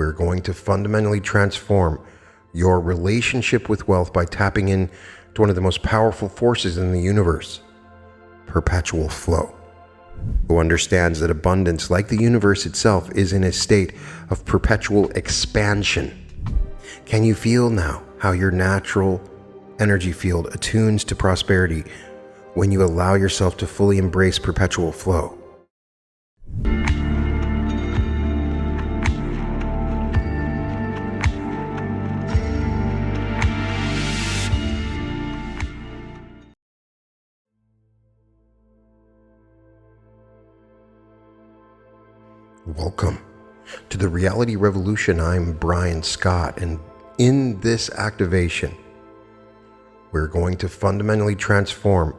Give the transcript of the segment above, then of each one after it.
We're going to fundamentally transform your relationship with wealth by tapping in to one of the most powerful forces in the universe, perpetual flow. Who understands that abundance, like the universe itself, is in a state of perpetual expansion. Can you feel now how your natural energy field attunes to prosperity when you allow yourself to fully embrace perpetual flow? Welcome to the Reality Revolution. I'm Brian Scott, and in this activation, we're going to fundamentally transform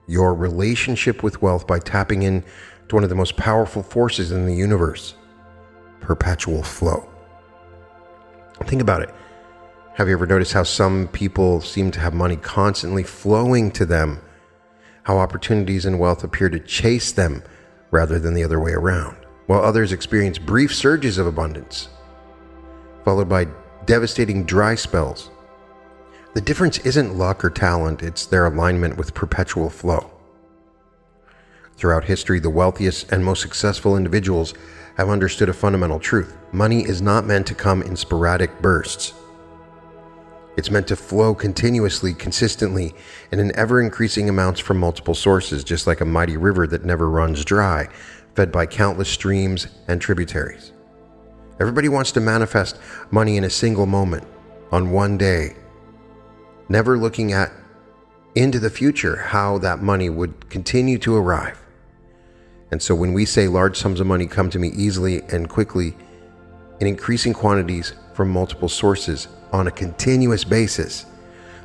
your relationship with wealth by tapping in to one of the most powerful forces in the universe, perpetual flow. Think about it. Have you ever noticed how some people seem to have money constantly flowing to them? How opportunities and wealth appear to chase them rather than the other way around, while others experience brief surges of abundance, followed by devastating dry spells. The difference isn't luck or talent, it's their alignment with perpetual flow. Throughout history, the wealthiest and most successful individuals have understood a fundamental truth. Money is not meant to come in sporadic bursts. It's meant to flow continuously, consistently, and in ever-increasing amounts from multiple sources, just like a mighty river that never runs dry, fed by countless streams and tributaries. Everybody wants to manifest money in a single moment, on one day, never looking into the future, how that money would continue to arrive. And so when we say large sums of money come to me easily and quickly, in increasing quantities from multiple sources on a continuous basis,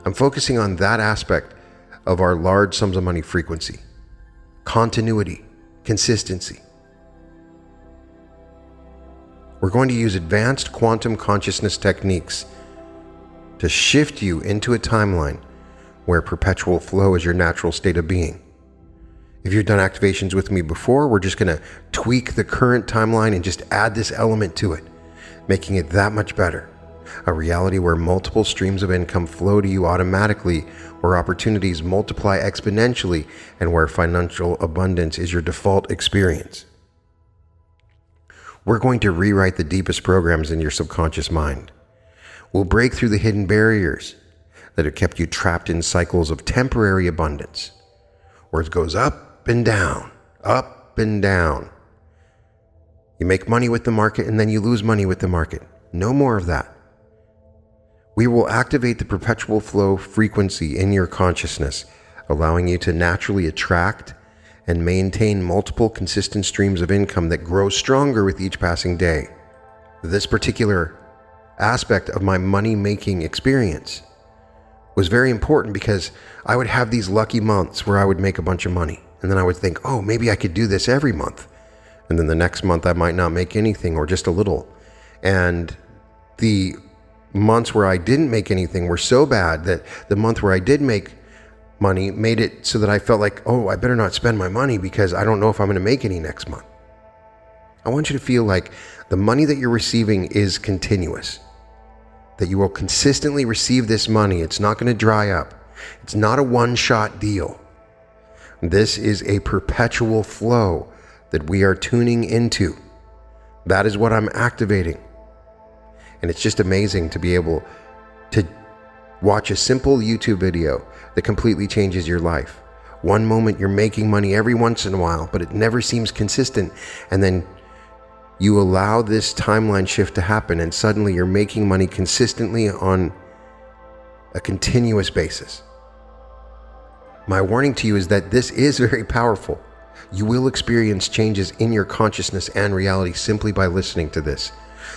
I'm focusing on that aspect of our large sums of money frequency: continuity, consistency. We're going to use advanced quantum consciousness techniques to shift you into a timeline where perpetual flow is your natural state of being. If you've done activations with me before, we're just going to tweak the current timeline and just add this element to it, making it that much better. A reality where multiple streams of income flow to you automatically, where opportunities multiply exponentially, and where financial abundance is your default experience. We're going to rewrite the deepest programs in your subconscious mind. We'll break through the hidden barriers that have kept you trapped in cycles of temporary abundance, where it goes up and down, up and down. You make money with the market and then you lose money with the market. No more of that. We will activate the perpetual flow frequency in your consciousness, allowing you to naturally attract and maintain multiple consistent streams of income that grow stronger with each passing day. This particular aspect of my money-making experience was very important because I would have these lucky months where I would make a bunch of money, and then I would think, oh, maybe I could do this every month. And then the next month I might not make anything or just a little. And the months where I didn't make anything were so bad that the month where I did make money made it so that I felt like, oh, I better not spend my money because I don't know if I'm going to make any next month. I want you to feel like the money that you're receiving is continuous, that you will consistently receive this money. It's not going to dry up. It's not a one-shot deal. This is a perpetual flow that we are tuning into. That is what I'm activating. And it's just amazing to be able to watch a simple YouTube video that completely changes your life. One moment you're making money every once in a while, but it never seems consistent. And then you allow this timeline shift to happen, and suddenly you're making money consistently on a continuous basis. My warning to you is that this is very powerful. You will experience changes in your consciousness and reality simply by listening to this.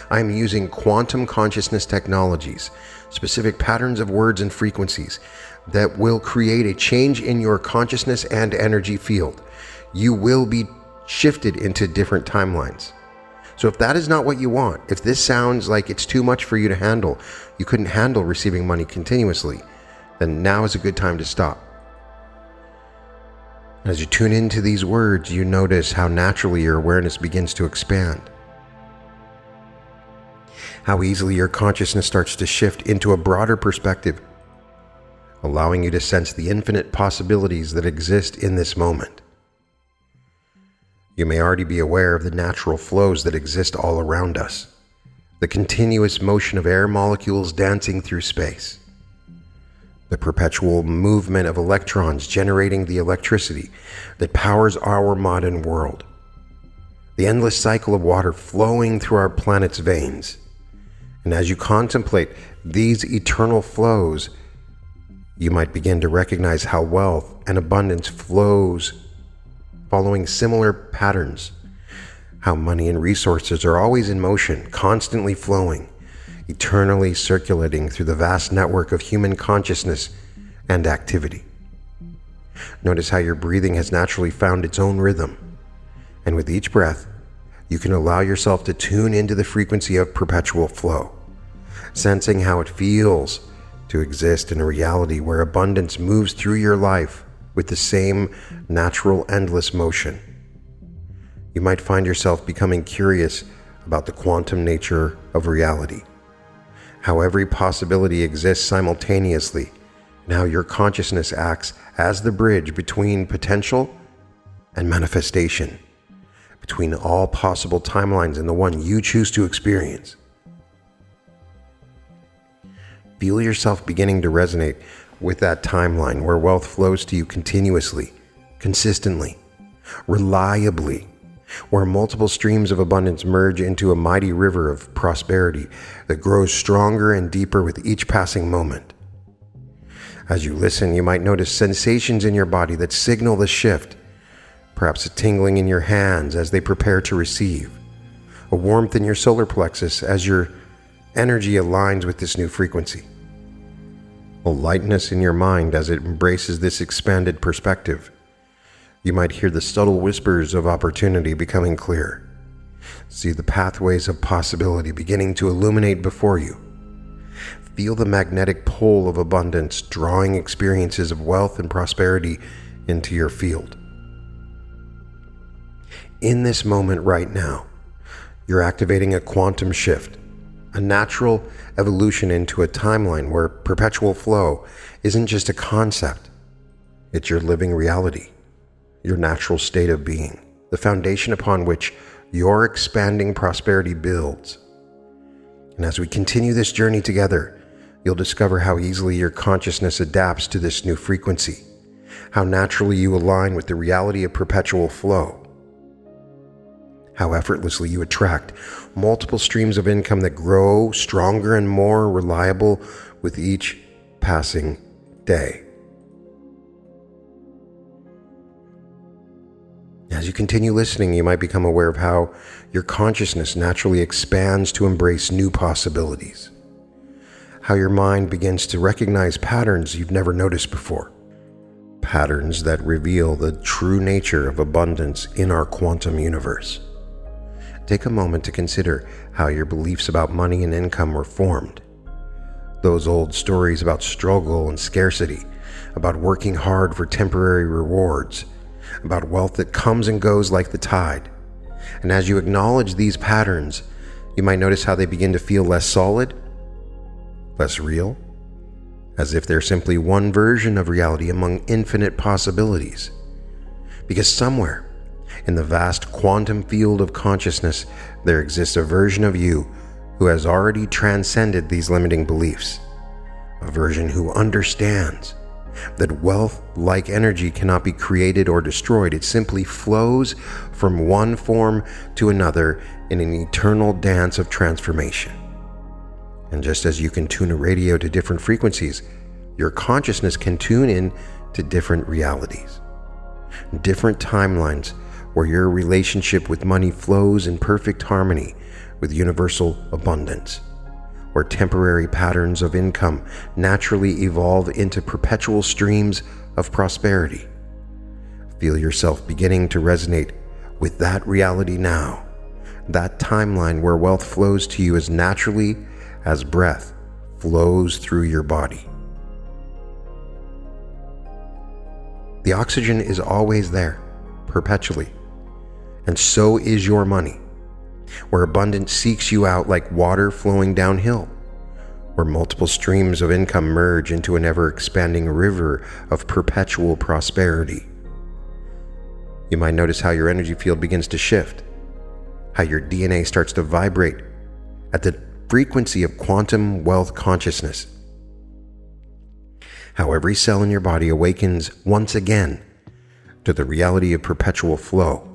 I'm using quantum consciousness technologies, specific patterns of words and frequencies that will create a change in your consciousness and energy field. You will be shifted into different timelines. So if that is not what you want, if this sounds like it's too much for you to handle, you couldn't handle receiving money continuously, then now is a good time to stop. As you tune into these words, you notice how naturally your awareness begins to expand. how easily your consciousness starts to shift into a broader perspective, allowing you to sense the infinite possibilities that exist in this moment. You may already be aware of the natural flows that exist all around us, the continuous motion of air molecules dancing through space, the perpetual movement of electrons generating the electricity that powers our modern world, the endless cycle of water flowing through our planet's veins. And as you contemplate these eternal flows, you might begin to recognize how wealth and abundance flows following similar patterns, how money and resources are always in motion, constantly flowing, eternally circulating through the vast network of human consciousness and activity. Notice how your breathing has naturally found its own rhythm, and with each breath, you can allow yourself to tune into the frequency of perpetual flow, sensing how it feels to exist in a reality where abundance moves through your life with the same natural, endless motion. You might find yourself becoming curious about the quantum nature of reality, how every possibility exists simultaneously, and how your consciousness acts as the bridge between potential and manifestation, between all possible timelines and the one you choose to experience. Feel yourself beginning to resonate with that timeline where wealth flows to you continuously, consistently, reliably, where multiple streams of abundance merge into a mighty river of prosperity that grows stronger and deeper with each passing moment. As you listen, you might notice sensations in your body that signal the shift, perhaps a tingling in your hands as they prepare to receive, a warmth in your solar plexus as your energy aligns with this new frequency, a lightness in your mind as it embraces this expanded perspective. You might hear the subtle whispers of opportunity becoming clear. See the pathways of possibility beginning to illuminate before you. Feel the magnetic pull of abundance drawing experiences of wealth and prosperity into your field. In this moment right now, you're activating a quantum shift, a natural evolution into a timeline where perpetual flow isn't just a concept, it's your living reality, your natural state of being, the foundation upon which your expanding prosperity builds. And as we continue this journey together, you'll discover how easily your consciousness adapts to this new frequency, how naturally you align with the reality of perpetual flow, how effortlessly you attract multiple streams of income that grow stronger and more reliable with each passing day. As you continue listening, you might become aware of how your consciousness naturally expands to embrace new possibilities, how your mind begins to recognize patterns you've never noticed before, patterns that reveal the true nature of abundance in our quantum universe. Take a moment to consider how your beliefs about money and income were formed. Those old stories about struggle and scarcity, about working hard for temporary rewards, about wealth that comes and goes like the tide. And as you acknowledge these patterns, you might notice how they begin to feel less solid, less real, as if they're simply one version of reality among infinite possibilities. Because somewhere in the vast quantum field of consciousness, there exists a version of you who has already transcended these limiting beliefs, a version who understands that wealth, like energy, cannot be created or destroyed. It simply flows from one form to another in an eternal dance of transformation. And just as you can tune a radio to different frequencies, your consciousness can tune in to different realities, different timelines where your relationship with money flows in perfect harmony with universal abundance, where temporary patterns of income naturally evolve into perpetual streams of prosperity. Feel yourself beginning to resonate with that reality now, that timeline where wealth flows to you as naturally as breath flows through your body. The oxygen is always there, perpetually, and so is your money. where abundance seeks you out like water flowing downhill, where multiple streams of income merge into an ever-expanding river of perpetual prosperity. You might notice how your energy field begins to shift, how your DNA starts to vibrate at the frequency of quantum wealth consciousness, how every cell in your body awakens once again to the reality of perpetual flow,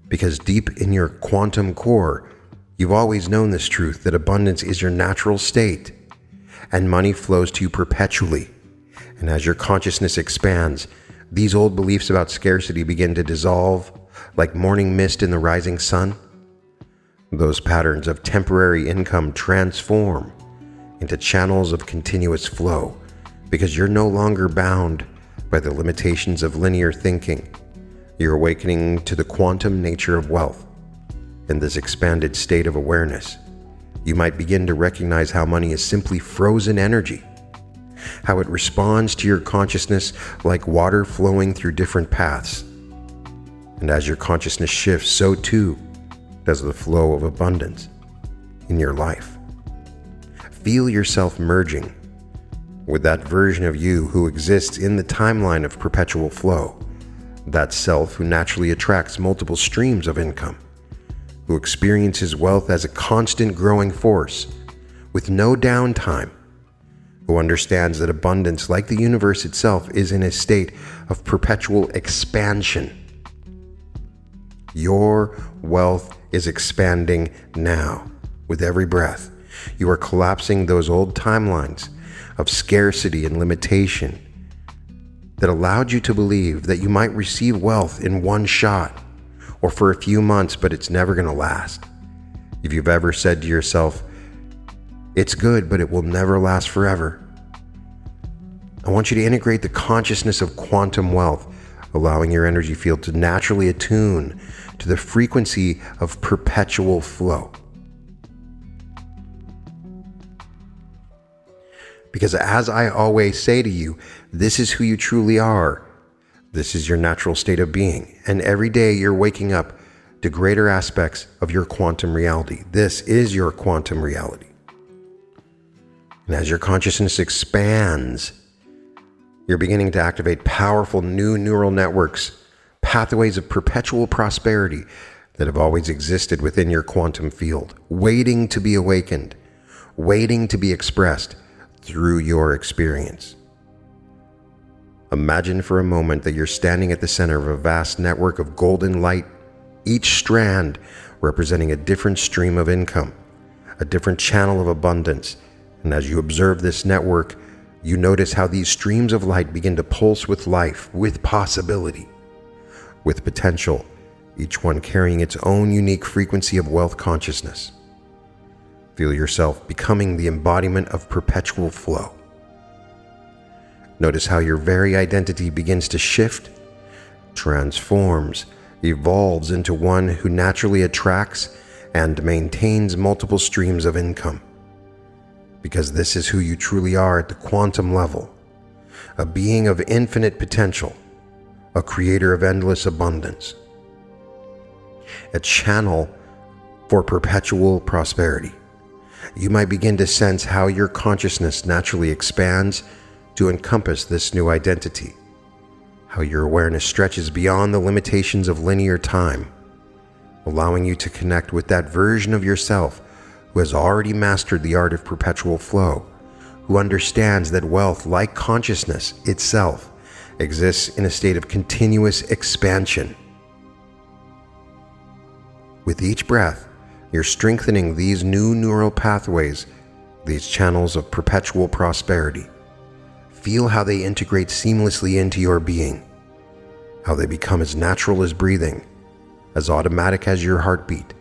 because deep in your quantum core, you've always known this truth that abundance is your natural state, and money flows to you perpetually. And as your consciousness expands, these old beliefs about scarcity begin to dissolve like morning mist in the rising sun. Those patterns of temporary income transform into channels of continuous flow, because you're no longer bound by the limitations of linear thinking. You're awakening to the quantum nature of wealth. In this expanded state of awareness, you might begin to recognize how money is simply frozen energy, how it responds to your consciousness like water flowing through different paths. And as your consciousness shifts, so too does the flow of abundance in your life. Feel yourself merging with that version of you who exists in the timeline of perpetual flow, that self who naturally attracts multiple streams of income, who experiences wealth as a constant growing force with no downtime, who understands that abundance, like the universe itself, is in a state of perpetual expansion. Your wealth is expanding now. With every breath, you are collapsing those old timelines of scarcity and limitation that allowed you to believe that you might receive wealth in one shot or for a few months, but it's never going to last. If you've ever said to yourself, it's good, but it will never last forever, I want you to integrate the consciousness of quantum wealth, allowing your energy field to naturally attune to the frequency of perpetual flow. Because as I always say to you, this is who you truly are. This is your natural state of being. And every day you're waking up to greater aspects of your quantum reality. This is your quantum reality. And as your consciousness expands, you're beginning to activate powerful new neural networks, pathways of perpetual prosperity that have always existed within your quantum field, waiting to be awakened, waiting to be expressed through your experience. Imagine for a moment that you're standing at the center of a vast network of golden light, each strand representing a different stream of income, a different channel of abundance. And as you observe this network, you notice how these streams of light begin to pulse with life, with possibility, with potential, each one carrying its own unique frequency of wealth consciousness. Feel yourself becoming the embodiment of perpetual flow. Notice how your very identity begins to shift, transforms, evolves into one who naturally attracts and maintains multiple streams of income. Because this is who you truly are at the quantum level, a being of infinite potential, a creator of endless abundance, a channel for perpetual prosperity. You might begin to sense how your consciousness naturally expands to encompass this new identity, how your awareness stretches beyond the limitations of linear time, allowing you to connect with that version of yourself who has already mastered the art of perpetual flow, who understands that wealth, like consciousness itself, exists in a state of continuous expansion. With each breath, you're strengthening these new neural pathways, these channels of perpetual prosperity. Feel how they integrate seamlessly into your being, how they become as natural as breathing, as automatic as your heartbeat,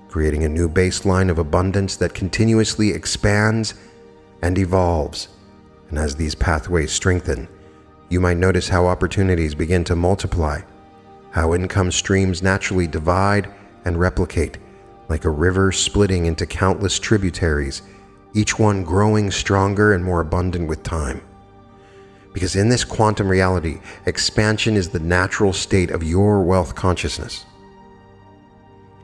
creating a new baseline of abundance that continuously expands and evolves. And as these pathways strengthen, you might notice how opportunities begin to multiply, how income streams naturally divide and replicate, like a river splitting into countless tributaries, each one growing stronger and more abundant with time. Because in this quantum reality, expansion is the natural state of your wealth consciousness.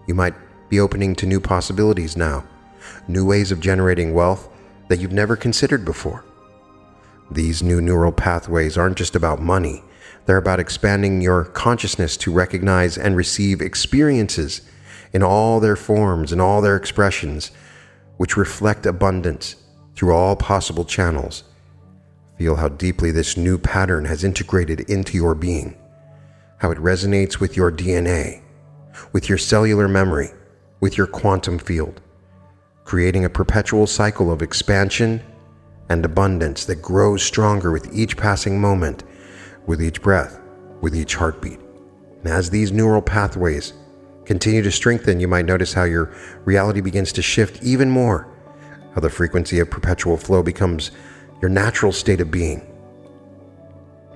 You might be opening to new possibilities now, new ways of generating wealth that you've never considered before. These new neural pathways aren't just about money. They're about expanding your consciousness to recognize and receive experiences in all their forms and all their expressions, which reflect abundance through all possible channels. Feel how deeply this new pattern has integrated into your being, how it resonates with your DNA, with your cellular memory, with your quantum field, creating a perpetual cycle of expansion and abundance that grows stronger with each passing moment, with each breath, with each heartbeat. And as these neural pathways continue to strengthen, you might notice how your reality begins to shift even more, how the frequency of perpetual flow becomes your natural state of being,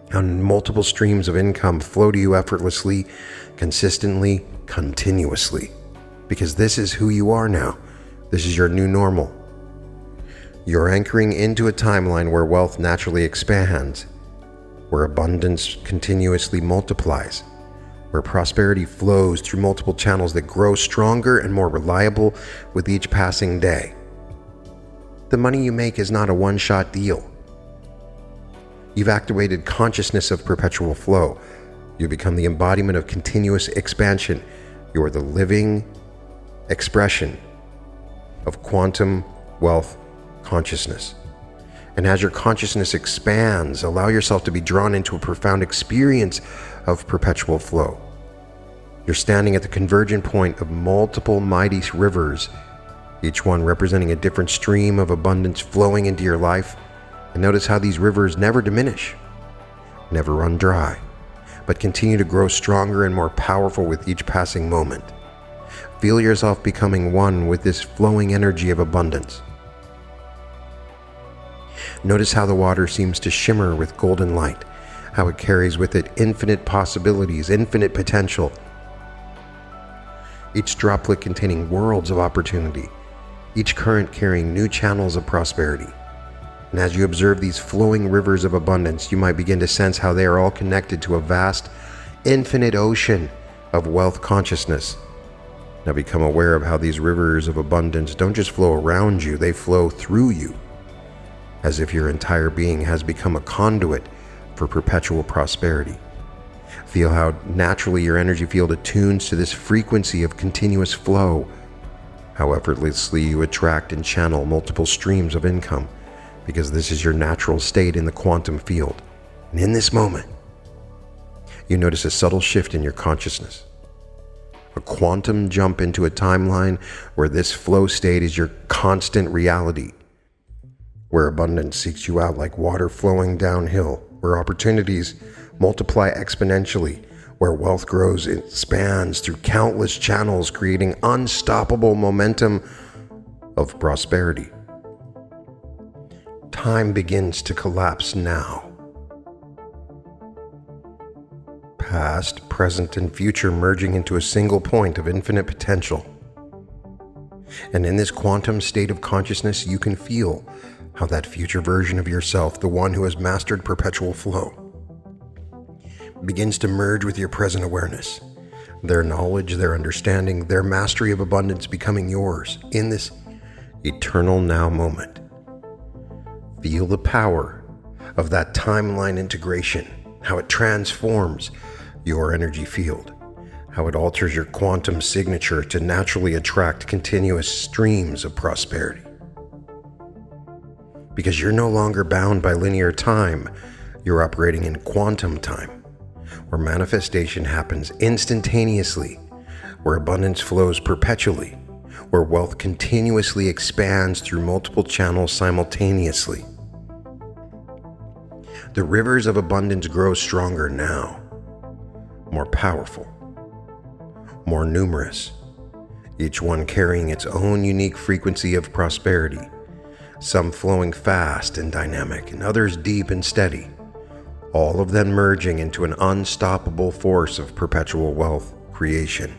how multiple streams of income flow to you effortlessly, consistently, continuously, because this is who you are now. This is your new normal. You're anchoring into a timeline where wealth naturally expands, where abundance continuously multiplies, where prosperity flows through multiple channels that grow stronger and more reliable with each passing day. The money you make is not a one-shot deal. You've activated consciousness of perpetual flow. You become the embodiment of continuous expansion. You are the living expression of quantum wealth consciousness. And as your consciousness expands, allow yourself to be drawn into a profound experience of perpetual flow. You're standing at the convergent point of multiple mighty rivers, each one representing a different stream of abundance flowing into your life. And notice how these rivers never diminish, never run dry, but continue to grow stronger and more powerful with each passing moment. Feel yourself becoming one with this flowing energy of abundance. Notice how the water seems to shimmer with golden light, how it carries with it infinite possibilities, infinite potential. Each droplet containing worlds of opportunity, each current carrying new channels of prosperity. And as you observe these flowing rivers of abundance, you might begin to sense how they are all connected to a vast, infinite ocean of wealth consciousness. Now become aware of how these rivers of abundance don't just flow around you, they flow through you, as if your entire being has become a conduit for perpetual prosperity. Feel how naturally your energy field attunes to this frequency of continuous flow, how effortlessly you attract and channel multiple streams of income, because this is your natural state in the quantum field. And in this moment, you notice a subtle shift in your consciousness, a quantum jump into a timeline where this flow state is your constant reality, where abundance seeks you out like water flowing downhill, where opportunities multiply exponentially, where wealth grows and expands through countless channels, creating unstoppable momentum of prosperity. Time begins to collapse now. Past, present, and future merging into a single point of infinite potential. And in this quantum state of consciousness, you can feel how that future version of yourself, the one who has mastered perpetual flow, begins to merge with your present awareness. Their knowledge, their understanding, their mastery of abundance becoming yours in this eternal now moment. Feel the power of that timeline integration, how it transforms your energy field, how it alters your quantum signature to naturally attract continuous streams of prosperity. Because you're no longer bound by linear time, you're operating in quantum time, where manifestation happens instantaneously, where abundance flows perpetually, where wealth continuously expands through multiple channels simultaneously. The rivers of abundance grow stronger now, more powerful, more numerous, each one carrying its own unique frequency of prosperity, some flowing fast and dynamic, and others deep and steady, all of them merging into an unstoppable force of perpetual wealth creation.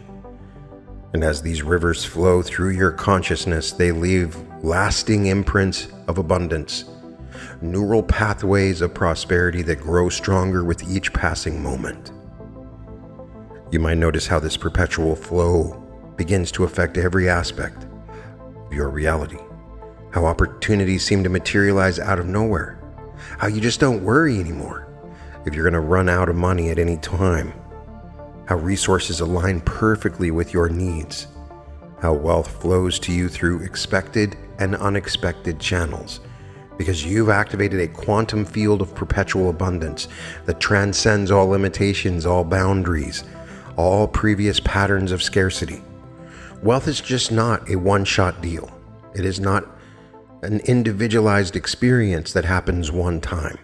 And as these rivers flow through your consciousness, they leave lasting imprints of abundance, neural pathways of prosperity that grow stronger with each passing moment. You might notice how this perpetual flow begins to affect every aspect of your reality. How opportunities seem to materialize out of nowhere. How you just don't worry anymore if you're going to run out of money at any time. How resources align perfectly with your needs. How wealth flows to you through expected and unexpected channels, because you've activated a quantum field of perpetual abundance that transcends all limitations, all boundaries, all previous patterns of scarcity. Wealth is just not a one-shot deal. It is not an individualized experience that happens one time.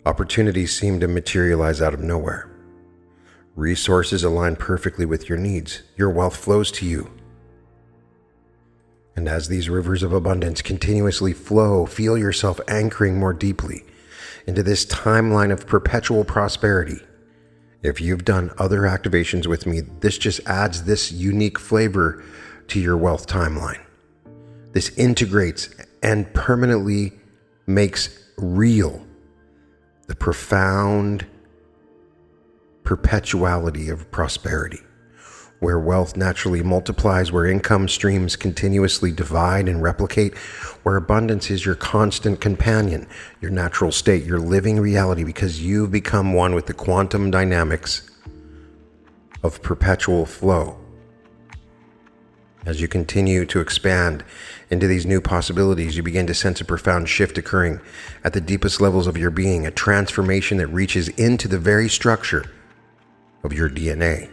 Opportunities seem to materialize out of nowhere. Resources align perfectly with your needs. Your wealth flows to you. And as these rivers of abundance continuously flow, feel yourself anchoring more deeply into this timeline of perpetual prosperity. If you've done other activations with me, this just adds this unique flavor to your wealth timeline. This integrates and permanently makes real the profound perpetuality of prosperity, where wealth naturally multiplies, where income streams continuously divide and replicate, where abundance is your constant companion, your natural state, your living reality, because you've become one with the quantum dynamics of perpetual flow. As you continue to expand into these new possibilities, you begin to sense a profound shift occurring at the deepest levels of your being, a transformation that reaches into the very structure of your DNA.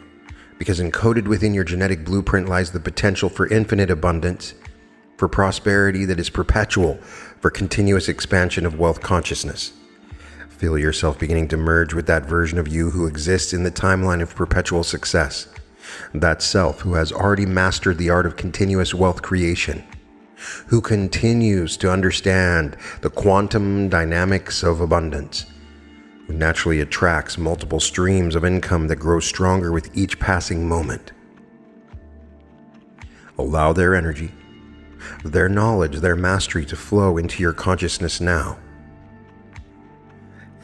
Because encoded within your genetic blueprint lies the potential for infinite abundance, for prosperity that is perpetual, for continuous expansion of wealth consciousness. Feel yourself beginning to merge with that version of you who exists in the timeline of perpetual success. That self who has already mastered the art of continuous wealth creation, who continues to understand the quantum dynamics of abundance, who naturally attracts multiple streams of income that grow stronger with each passing moment. Allow their energy, their knowledge, their mastery to flow into your consciousness now.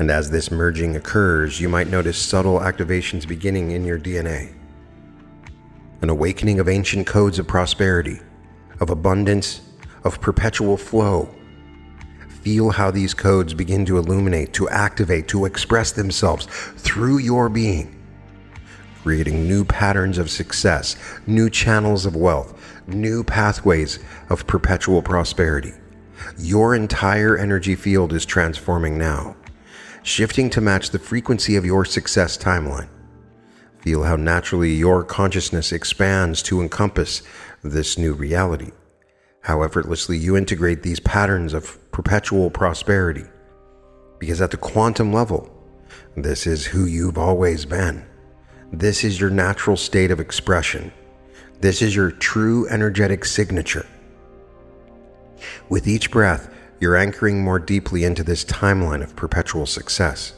And as this merging occurs, you might notice subtle activations beginning in your DNA. An awakening of ancient codes of prosperity, of abundance, of perpetual flow. Feel how these codes begin to illuminate, to activate, to express themselves through your being, creating new patterns of success, new channels of wealth, new pathways of perpetual prosperity. Your entire energy field is transforming now, shifting to match the frequency of your success timeline. Feel how naturally your consciousness expands to encompass this new reality. How effortlessly you integrate these patterns of perpetual prosperity. Because at the quantum level, this is who you've always been. This is your natural state of expression. This is your true energetic signature. With each breath, you're anchoring more deeply into this timeline of perpetual success,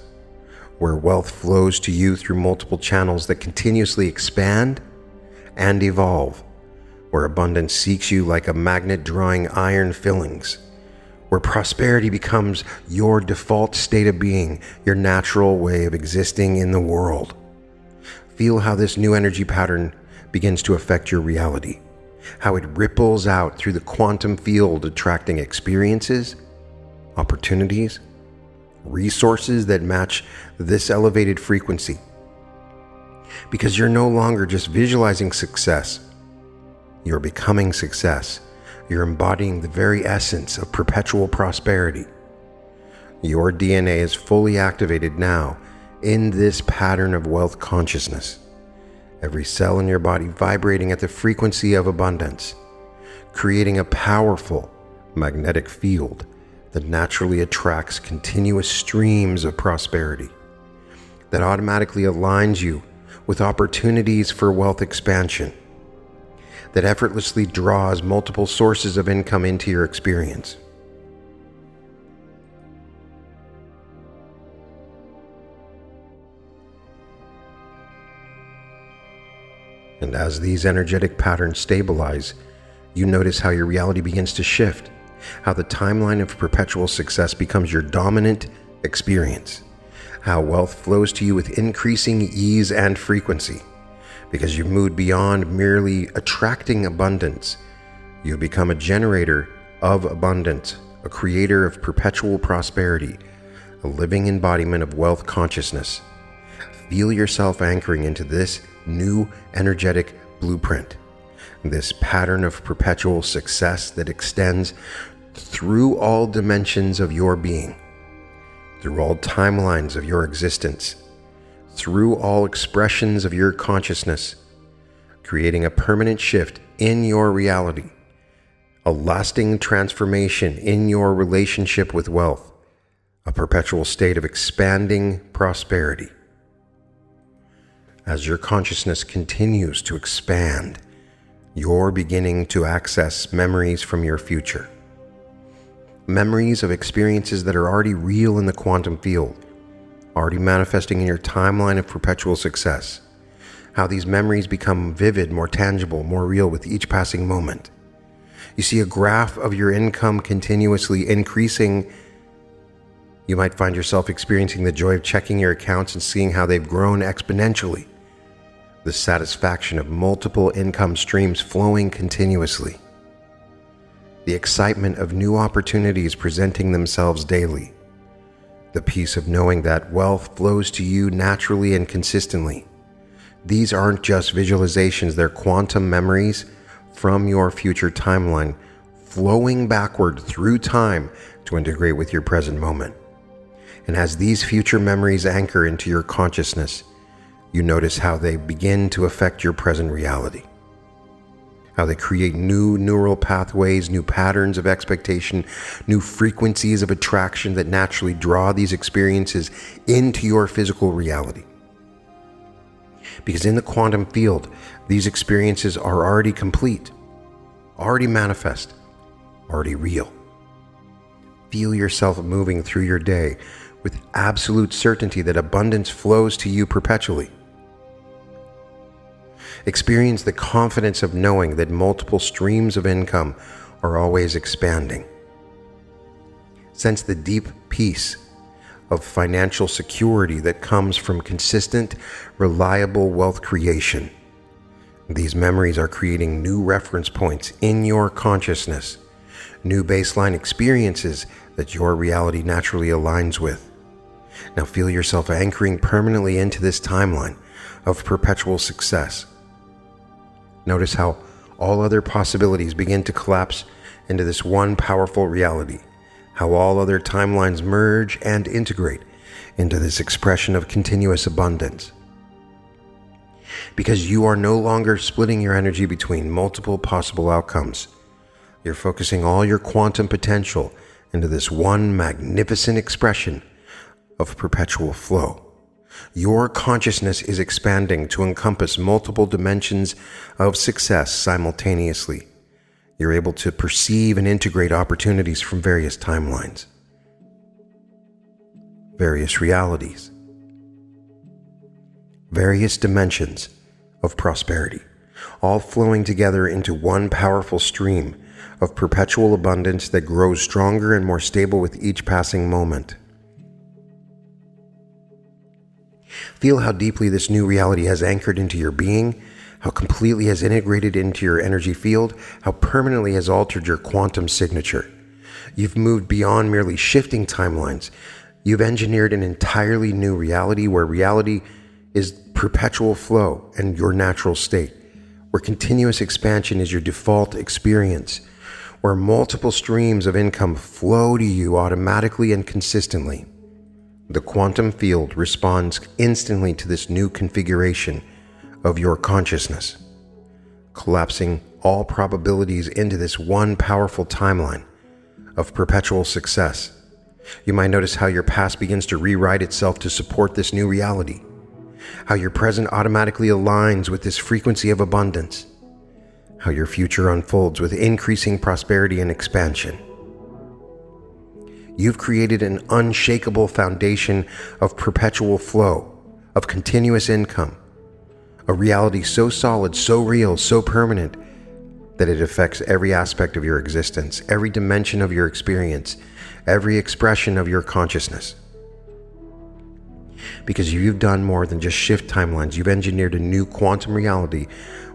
where wealth flows to you through multiple channels that continuously expand and evolve, where abundance seeks you like a magnet drawing iron fillings, where prosperity becomes your default state of being, your natural way of existing in the world. Feel how this new energy pattern begins to affect your reality, how it ripples out through the quantum field, attracting experiences, opportunities, resources that match this elevated frequency. Because you're no longer just visualizing success, you're becoming success. You're embodying the very essence of perpetual prosperity. Your DNA is fully activated now in this pattern of wealth consciousness. Every cell in your body vibrating at the frequency of abundance, creating a powerful magnetic field that naturally attracts continuous streams of prosperity, that automatically aligns you with opportunities for wealth expansion, that effortlessly draws multiple sources of income into your experience. And as these energetic patterns stabilize, you notice how your reality begins to shift, how the timeline of perpetual success becomes your dominant experience, how wealth flows to you with increasing ease and frequency. Because you've moved beyond merely attracting abundance, you become a generator of abundance, a creator of perpetual prosperity, a living embodiment of wealth consciousness. Feel yourself anchoring into this new energetic blueprint, this pattern of perpetual success that extends through all dimensions of your being, through all timelines of your existence, through all expressions of your consciousness, creating a permanent shift in your reality, a lasting transformation in your relationship with wealth, a perpetual state of expanding prosperity. As your consciousness continues to expand, you're beginning to access memories from your future. Memories of experiences that are already real in the quantum field, already manifesting in your timeline of perpetual success. How these memories become vivid, more tangible, more real with each passing moment. You see a graph of your income continuously increasing. You might find yourself experiencing the joy of checking your accounts and seeing how they've grown exponentially. The satisfaction of multiple income streams flowing continuously. The excitement of new opportunities presenting themselves daily. The peace of knowing that wealth flows to you naturally and consistently. These aren't just visualizations, they're quantum memories from your future timeline, flowing backward through time to integrate with your present moment. And as these future memories anchor into your consciousness, you notice how they begin to affect your present reality. How they create new neural pathways, new patterns of expectation, new frequencies of attraction that naturally draw these experiences into your physical reality. Because in the quantum field, these experiences are already complete, already manifest, already real. Feel yourself moving through your day with absolute certainty that abundance flows to you perpetually. Experience the confidence of knowing that multiple streams of income are always expanding. Sense the deep peace of financial security that comes from consistent, reliable wealth creation. These memories are creating new reference points in your consciousness, new baseline experiences that your reality naturally aligns with. Now feel yourself anchoring permanently into this timeline of perpetual success. Notice how all other possibilities begin to collapse into this one powerful reality, how all other timelines merge and integrate into this expression of continuous abundance. Because you are no longer splitting your energy between multiple possible outcomes. You're focusing all your quantum potential into this one magnificent expression of perpetual flow. Your consciousness is expanding to encompass multiple dimensions of success simultaneously. You're able to perceive and integrate opportunities from various timelines, various realities, various dimensions of prosperity, all flowing together into one powerful stream of perpetual abundance that grows stronger and more stable with each passing moment. Feel how deeply this new reality has anchored into your being, how completely has integrated into your energy field, how permanently has altered your quantum signature. You've moved beyond merely shifting timelines. You've engineered an entirely new reality where reality is perpetual flow and your natural state, where continuous expansion is your default experience, where multiple streams of income flow to you automatically and consistently. The quantum field responds instantly to this new configuration of your consciousness, collapsing all probabilities into this one powerful timeline of perpetual success. You might notice how your past begins to rewrite itself to support this new reality, how your present automatically aligns with this frequency of abundance, how your future unfolds with increasing prosperity and expansion. You've created an unshakable foundation of perpetual flow, of continuous income, a reality so solid, so real, so permanent that it affects every aspect of your existence, every dimension of your experience, every expression of your consciousness. Because you've done more than just shift timelines. You've engineered a new quantum reality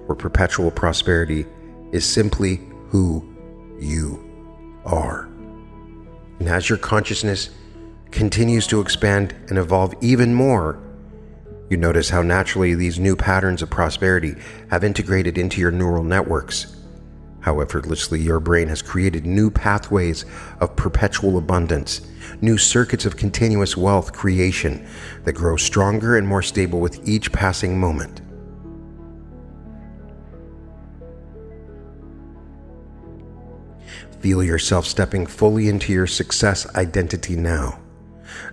where perpetual prosperity is simply who you are. And as your consciousness continues to expand and evolve even more, you notice how naturally these new patterns of prosperity have integrated into your neural networks. How effortlessly your brain has created new pathways of perpetual abundance, new circuits of continuous wealth creation that grow stronger and more stable with each passing moment. Feel yourself stepping fully into your success identity now.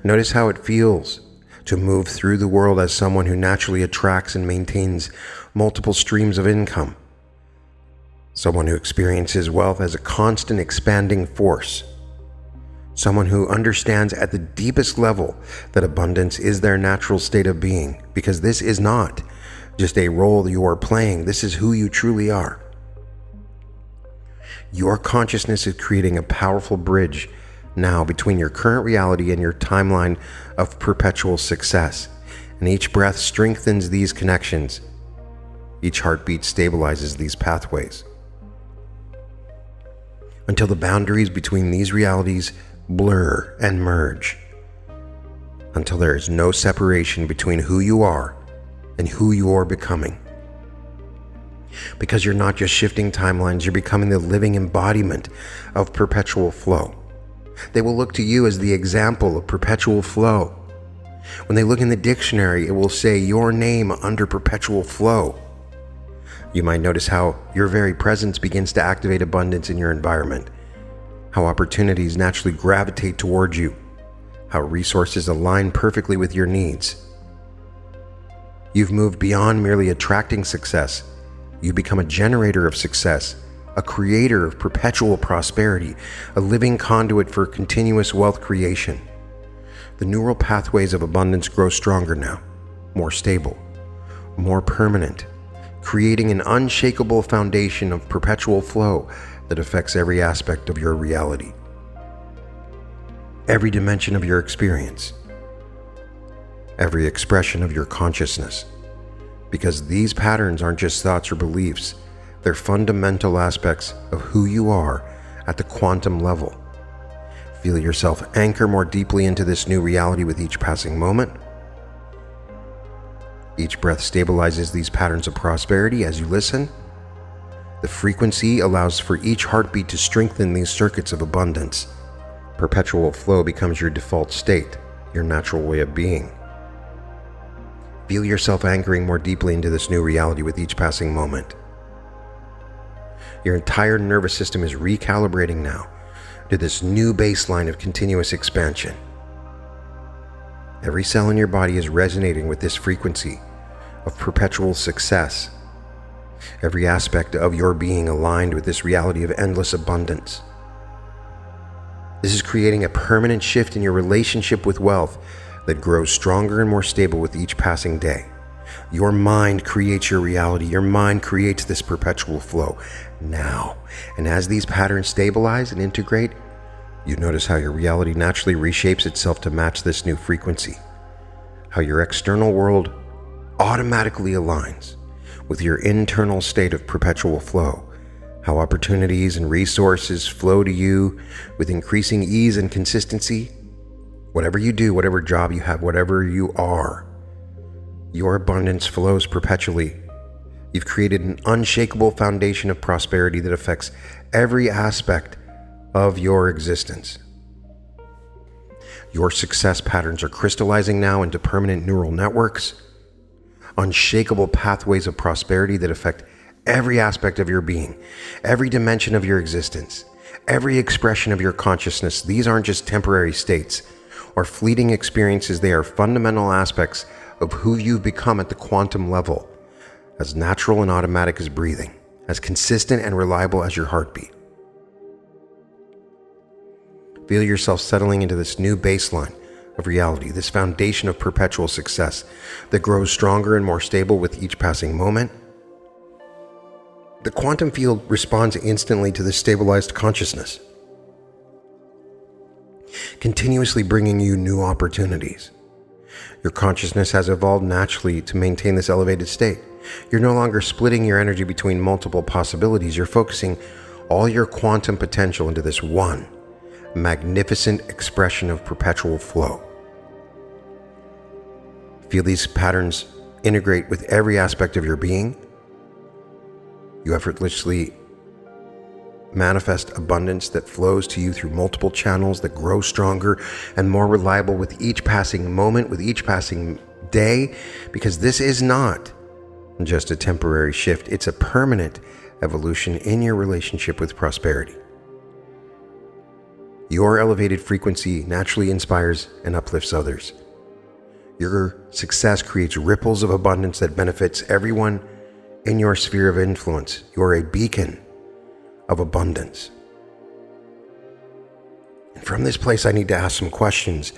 Notice how it feels to move through the world as someone who naturally attracts and maintains multiple streams of income. Someone who experiences wealth as a constant expanding force. Someone who understands at the deepest level that abundance is their natural state of being, because this is not just a role you are playing, this is who you truly are. Your consciousness is creating a powerful bridge now between your current reality and your timeline of perpetual success. And each breath strengthens these connections. Each heartbeat stabilizes these pathways. Until the boundaries between these realities blur and merge. Until there is no separation between who you are and who you are becoming. Because you're not just shifting timelines, you're becoming the living embodiment of perpetual flow. They will look to you as the example of perpetual flow. When they look in the dictionary, it will say your name under perpetual flow. You might notice how your very presence begins to activate abundance in your environment, how opportunities naturally gravitate towards you, how resources align perfectly with your needs. You've moved beyond merely attracting success. You become a generator of success, a creator of perpetual prosperity, a living conduit for continuous wealth creation. The neural pathways of abundance grow stronger now, more stable, more permanent, creating an unshakable foundation of perpetual flow that affects every aspect of your reality, every dimension of your experience, every expression of your consciousness. Because these patterns aren't just thoughts or beliefs, they're fundamental aspects of who you are at the quantum level. Feel yourself anchor more deeply into this new reality with each passing moment. Each breath stabilizes these patterns of prosperity as you listen. The frequency allows for each heartbeat to strengthen these circuits of abundance. Perpetual flow becomes your default state, your natural way of being. Feel yourself anchoring more deeply into this new reality with each passing moment. Your entire nervous system is recalibrating now to this new baseline of continuous expansion. Every cell in your body is resonating with this frequency of perpetual success. Every aspect of your being aligned with this reality of endless abundance. This is creating a permanent shift in your relationship with wealth that grows stronger and more stable with each passing day. Your mind creates your reality. Your mind creates this perpetual flow now. And as these patterns stabilize and integrate, you notice how your reality naturally reshapes itself to match this new frequency. How your external world automatically aligns with your internal state of perpetual flow. How opportunities and resources flow to you with increasing ease and consistency. Whatever you do, whatever job you have, whatever you are, your abundance flows perpetually. You've created an unshakable foundation of prosperity that affects every aspect of your existence. Your success patterns are crystallizing now into permanent neural networks, unshakable pathways of prosperity that affect every aspect of your being, every dimension of your existence, every expression of your consciousness. These aren't just temporary states or fleeting experiences. They are fundamental aspects of who you've become at the quantum level, as natural and automatic as breathing, as consistent and reliable as your heartbeat. Feel yourself settling into this new baseline of reality, this foundation of perpetual success that grows stronger and more stable with each passing moment. The quantum field responds instantly to this stabilized consciousness, continuously bringing you new opportunities, Your consciousness has evolved naturally to maintain this elevated state. You're no longer splitting your energy between multiple possibilities. You're focusing all your quantum potential into this one magnificent expression of perpetual flow. Feel these patterns integrate with every aspect of your being. You effortlessly manifest abundance that flows to you through multiple channels that grow stronger and more reliable with each passing moment, with each passing day, because this is not just a temporary shift. It's a permanent evolution in your relationship with prosperity. Your elevated frequency naturally inspires and uplifts others. Your success creates ripples of abundance that benefits everyone in your sphere of influence. You're a beacon of abundance. And from this place, I need to ask some questions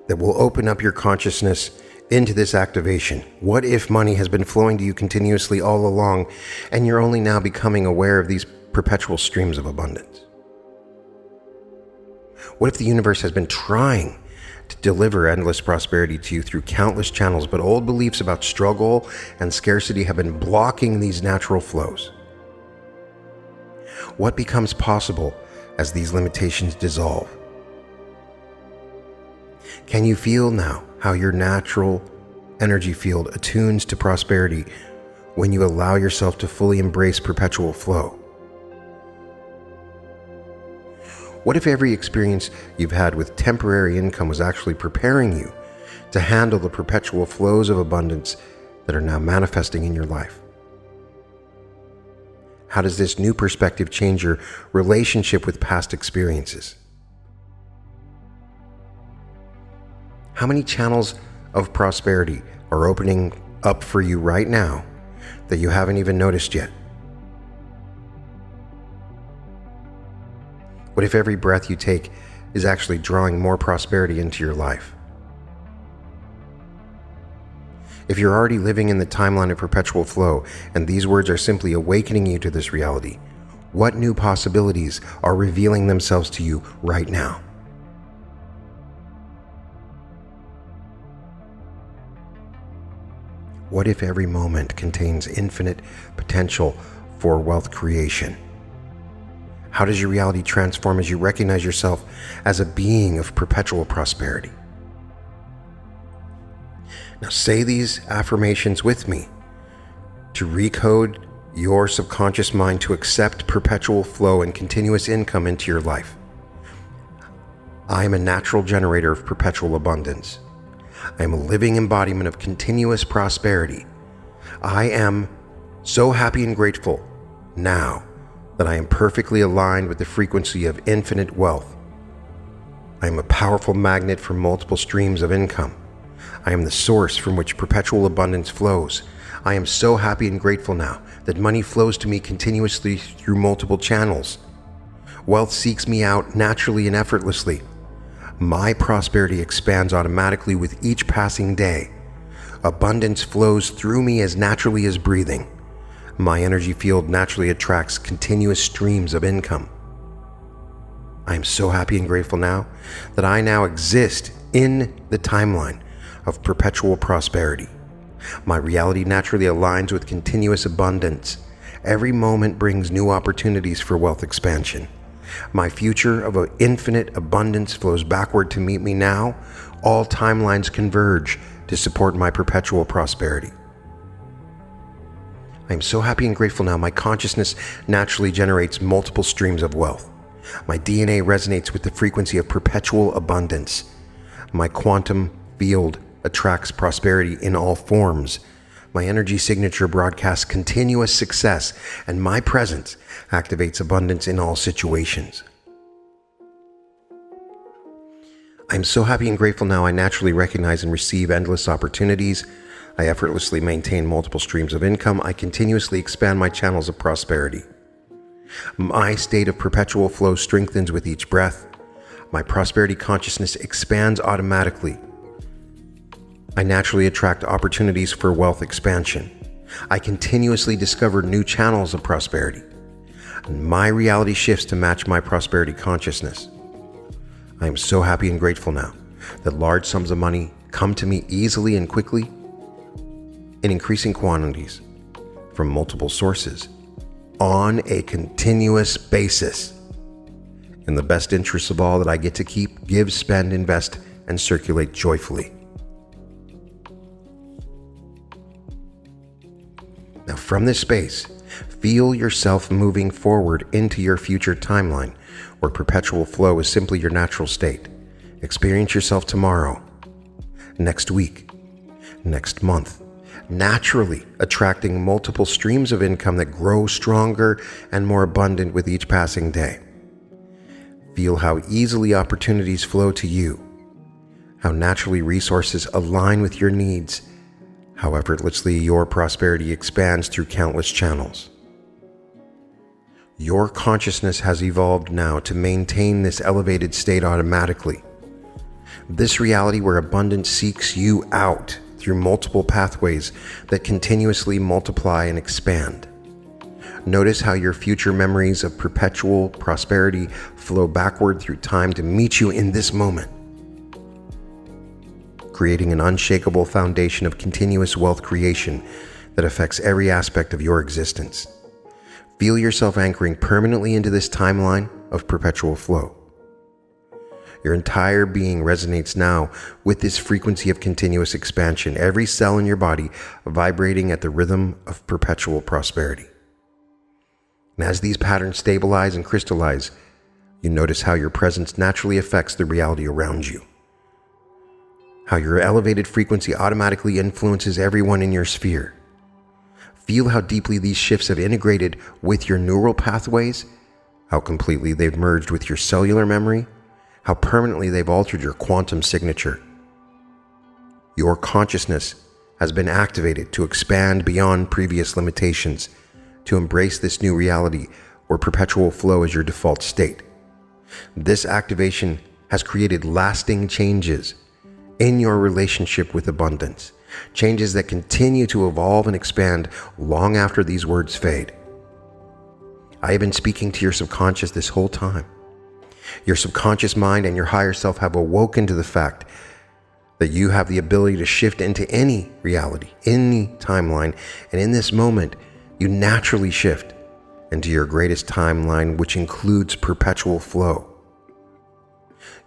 that will open up your consciousness into this activation. What if money has been flowing to you continuously all along, and you're only now becoming aware of these perpetual streams of abundance? What if the universe has been trying to deliver endless prosperity to you through countless channels, but old beliefs about struggle and scarcity have been blocking these natural flows? What becomes possible as these limitations dissolve? Can you feel now how your natural energy field attunes to prosperity when you allow yourself to fully embrace perpetual flow? What if every experience you've had with temporary income was actually preparing you to handle the perpetual flows of abundance that are now manifesting in your life? How does this new perspective change your relationship with past experiences? How many channels of prosperity are opening up for you right now that you haven't even noticed yet? What if every breath you take is actually drawing more prosperity into your life? If you're already living in the timeline of perpetual flow, and these words are simply awakening you to this reality, what new possibilities are revealing themselves to you right now? What if every moment contains infinite potential for wealth creation? How does your reality transform as you recognize yourself as a being of perpetual prosperity? Now say these affirmations with me to recode your subconscious mind to accept perpetual flow and continuous income into your life. I am a natural generator of perpetual abundance. I am a living embodiment of continuous prosperity. I am so happy and grateful now that I am perfectly aligned with the frequency of infinite wealth. I am a powerful magnet for multiple streams of income. I am the source from which perpetual abundance flows. I am so happy and grateful now that money flows to me continuously through multiple channels. Wealth seeks me out naturally and effortlessly. My prosperity expands automatically with each passing day. Abundance flows through me as naturally as breathing. My energy field naturally attracts continuous streams of income. I am so happy and grateful now that I now exist in the timeline of perpetual prosperity. My reality naturally aligns with continuous abundance. Every moment brings new opportunities for wealth expansion. My future of infinite abundance flows backward to meet me now. All timelines converge to support my perpetual prosperity. I am so happy and grateful now. My consciousness naturally generates multiple streams of wealth. My DNA resonates with the frequency of perpetual abundance. My quantum field attracts prosperity in all forms. My energy signature broadcasts continuous success, and my presence activates abundance in all situations. I'm so happy and grateful now. I naturally recognize and receive endless opportunities. I effortlessly maintain multiple streams of income. I continuously expand my channels of prosperity. My state of perpetual flow strengthens with each breath. My prosperity consciousness expands automatically. I naturally attract opportunities for wealth expansion. I continuously discover new channels of prosperity. My reality shifts to match my prosperity consciousness. I am so happy and grateful now that large sums of money come to me easily and quickly in increasing quantities from multiple sources on a continuous basis. In the best interests of all that I get to keep, give, spend, invest, and circulate joyfully. Now, from this space, feel yourself moving forward into your future timeline, where perpetual flow is simply your natural state. Experience yourself tomorrow, next week, next month, naturally attracting multiple streams of income that grow stronger and more abundant with each passing day. Feel how easily opportunities flow to you, how naturally resources align with your needs, how effortlessly your prosperity expands through countless channels. Your consciousness has evolved now to maintain this elevated state automatically. This reality where abundance seeks you out through multiple pathways that continuously multiply and expand. Notice how your future memories of perpetual prosperity flow backward through time to meet you in this moment, creating an unshakable foundation of continuous wealth creation that affects every aspect of your existence. Feel yourself anchoring permanently into this timeline of perpetual flow. Your entire being resonates now with this frequency of continuous expansion, every cell in your body vibrating at the rhythm of perpetual prosperity. And as these patterns stabilize and crystallize, you notice how your presence naturally affects the reality around you. How your elevated frequency automatically influences everyone in your sphere. Feel how deeply these shifts have integrated with your neural pathways, how completely they've merged with your cellular memory, how permanently they've altered your quantum signature. Your consciousness has been activated to expand beyond previous limitations, to embrace this new reality where perpetual flow is your default state. This activation has created lasting changes in your relationship with abundance, changes that continue to evolve and expand long after these words fade. I have been speaking to your subconscious this whole time. Your subconscious mind and your higher self have awoken to the fact that you have the ability to shift into any reality, any timeline, and in this moment, you naturally shift into your greatest timeline, which includes perpetual flow.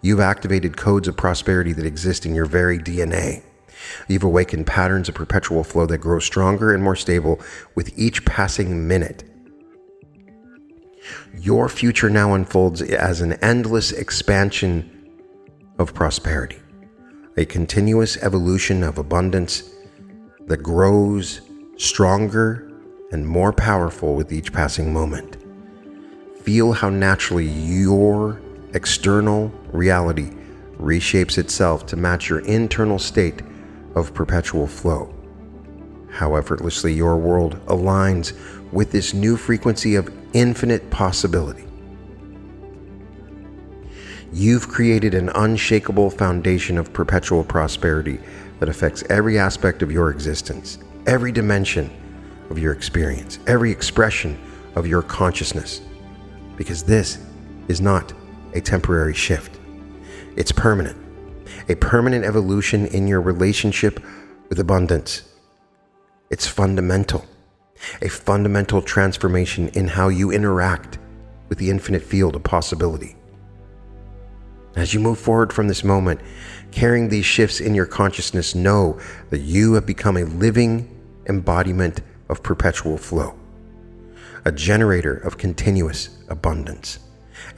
You've activated codes of prosperity that exist in your very DNA. You've awakened patterns of perpetual flow that grow stronger and more stable with each passing minute. Your future now unfolds as an endless expansion of prosperity, a continuous evolution of abundance that grows stronger and more powerful with each passing moment. Feel how naturally your external reality reshapes itself to match your internal state of perpetual flow. How effortlessly your world aligns with this new frequency of infinite possibility. You've created an unshakable foundation of perpetual prosperity that affects every aspect of your existence, every dimension of your experience, every expression of your consciousness, because this is not a temporary shift. It's permanent, a permanent evolution in your relationship with abundance. It's fundamental, a fundamental transformation in how you interact with the infinite field of possibility. As you move forward from this moment, carrying these shifts in your consciousness, know that you have become a living embodiment of perpetual flow, a generator of continuous abundance,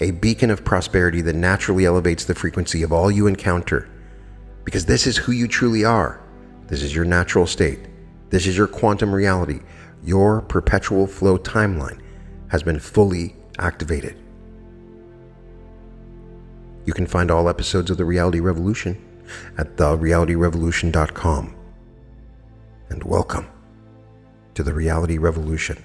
a beacon of prosperity that naturally elevates the frequency of all you encounter, because this is who you truly are. This is your natural state. This is your quantum reality. Your perpetual flow timeline has been fully activated. You can find all episodes of The Reality Revolution at therealityrevolution.com. And welcome to The Reality Revolution.